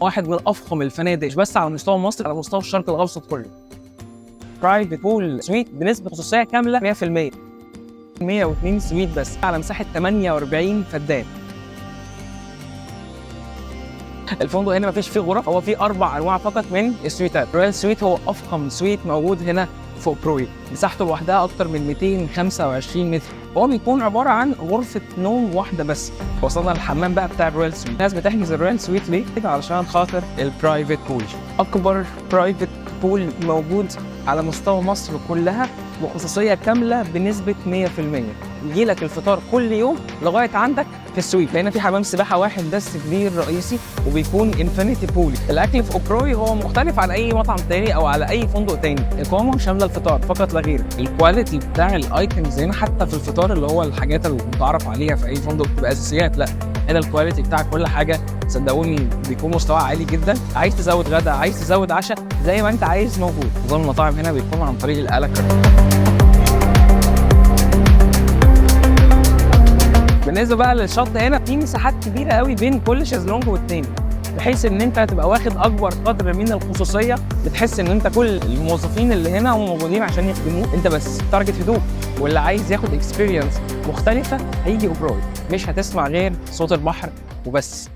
واحد من افخم الفنادق مش بس على مستوى مصر، على مستوى الشرق الاوسط كله. برايفت بول سويت بنسبه خصوصيه كامله 100%. 102 سويت بس على مساحه 48 فدان. الفندق هنا مفيش فيه غرف، هو فيه 4 انواع فقط من السويتات. رويال سويت هو افخم سويت موجود هنا فوق بروي، مساحته لوحدها اكتر من 225 متر. هو بيكون عباره عن غرفه نوم واحده بس. وصلنا للحمام بقى بتاع الرويال سويت. الناس بتحجز الرويال سويت ليه؟ علشان خاطر البرايفت بول. اكبر برايفت بول موجود على مستوى مصر كلها، بخصوصيه كامله بنسبه 100%. يجيلك الفطار كل يوم لغايه عندك في السويت. لان في حمام سباحه واحد بس كبير رئيسي، وبيكون انفينيتي بول. الاكل في اوبروي هو مختلف عن اي مطعم تاني او على اي فندق تاني. اقامه شامله الفطار فقط لا غير. الكواليتي بتاع الايتمز هنا حتى في الفطار، اللي هو الحاجات اللي متعارف عليها في اي فندق بتبقى اساسيات، لا هنا الكواليتي بتاع كل حاجه صدقوني بيكون مستوى عالي جدا. عايز تزود غدا، عايز تزود عشاء، زي ما انت عايز موجود. نظام المطاعم هنا بيكون عن طريق الالكارت. بالنسبه بقى للشط هنا، في مساحات كبيره قوي بين كل شезлونج والتاني، بحيث ان انت تبقى واخد اكبر قدر من الخصوصيه. بتحس ان انت كل الموظفين اللي هنا هم موجودين عشان يخدموك انت بس. تارجت هدوء، واللي عايز ياخد اكسبيرينس مختلفه هيجي اوبروي. مش هتسمع غير صوت البحر وبس.